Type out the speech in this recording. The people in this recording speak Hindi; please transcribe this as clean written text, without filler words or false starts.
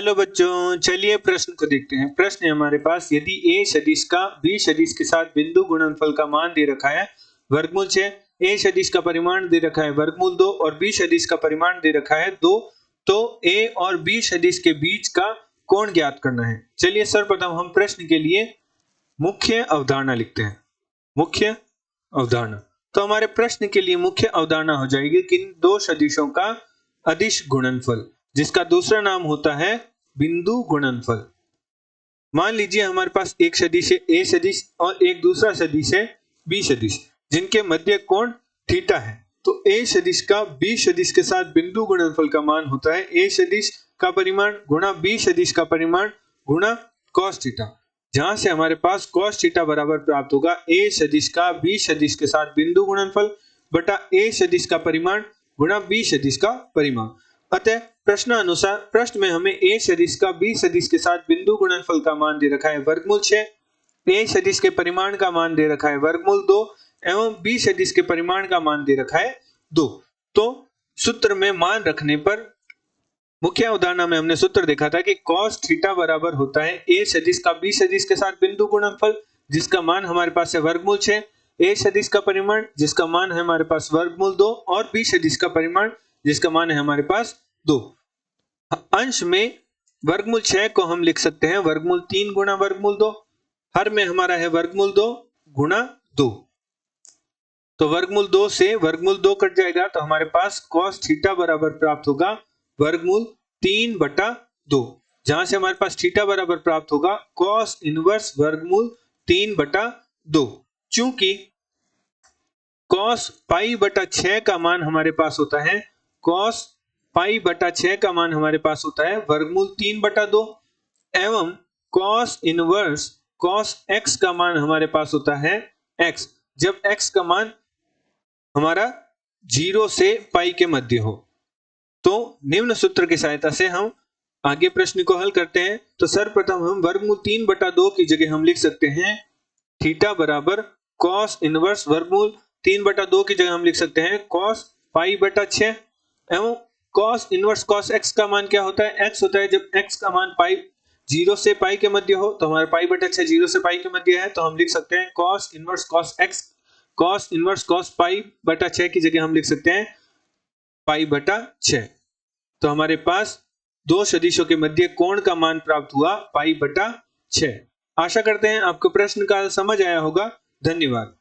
हेलो बच्चों, चलिए प्रश्न को देखते हैं। प्रश्न है हमारे पास, यदि a सदिश का b सदिश के साथ बिंदु गुणनफल का मान दे रखा है वर्गमूल 6, a सदिश का परिमाण दे रखा है वर्गमूल 2 और b सदिश का परिमाण दे रखा है 2, तो a और b सदिश के बीच का कोण ज्ञात करना है। चलिए सर्वप्रथम हम प्रश्न के लिए मुख्य अवधारणा लिखते हैं। मुख्य अवधारणा, तो हमारे प्रश्न के लिए मुख्य अवधारणा हो जाएगी कि इन दो सदिशों का अदिश गुणनफल, जिसका दूसरा नाम होता है बिंदु गुणनफल। मान लीजिए हमारे पास एक सदिश है a सदिश और एक दूसरा सदिश है b सदिश, जिनके मध्य कोण थीटा है। तो a सदिश का b सदिश के साथ बिंदु गुणनफल का मान होता है a सदिश का परिमाण गुणा b सदिश का परिमाण गुणा cos थीटा, जहां से हमारे पास cos थीटा बराबर प्राप्त होगा a सदिश का b सदिश के साथ बिंदु गुणनफल बटा a सदिश का परिमाण गुणा b सदिश का परिमाण। अतः प्रश्नानुसार प्रश्न में हमें a सदिश का b सदिश के साथ बिंदु गुणनफल का मान दे रखा है वर्गमूल 6, a सदिश के परिमाण का मान दे रखा है वर्गमूल 2 एवं b सदिश के परिमाण का मान दे रखा है 2। तो सूत्र में मान रखने पर मुख्य अवधारणा में हमने सूत्र देखा था कि cos थीटा बराबर होता है a सदिश का b सदिश के साथ बिंदु गुणनफल, जिसका मान हमारे पास है वर्गमूल 6, a सदिश का परिमाण जिसका मान है हमारे पास वर्गमूल 2 और b सदिश का परिमाण जिसका मान है हमारे पास 2। अंश में वर्गमूल 6 को हम लिख सकते हैं वर्गमूल 3 गुणा वर्गमूल 2, हर में हमारा है वर्गमूल 2 गुणा 2। तो वर्गमूल 2 से वर्गमूल 2 कट जाएगा, तो हमारे पास cos थीटा बराबर प्राप्त होगा वर्गमूल 3 बटा 2, जहां से हमारे पास थीटा बराबर प्राप्त होगा cos इनवर्स वर्गमूल 3 बटा 2। चूंकि cos पाई बटा 6 का मान हमारे पास होता है cos पाई बटा 6 का मान हमारे पास होता है वर्गमूल 3 बटा 2 एवं cos इनवर्स cos x का मान हमारे पास होता है x, जब x का मान हमारा 0 से पाई के मध्य हो। तो निम्न सूत्र की सहायता से हम आगे प्रश्न को हल करते हैं। तो सर्वप्रथम हम वर्गमूल 3 बटा 2 की जगह हम लिख सकते हैं थीटा बराबर cos इनवर्स वर्गमूल 3 बटा 2 की जगह हम लिख सकते हैं cos पाई बटा 6 एवं cos इनवर्स cos x का मान क्या होता है, x होता है जब x का मान पाई 0 से पाई के मध्य हो। तो हमारा पाई बटा 6 0 से पाई के मध्य है, तो हम लिख सकते हैं cos inverse cos x cos inverse cos पाई बटा 6 की जगह हम लिख सकते हैं पाई बटा 6। तो हमारे पास दो सदिशों के मध्य कोण का मान प्राप्त हुआ पाई बटा 6। आशा करते हैं आपको प्रश्न का समझ आया होगा। धन्यवाद।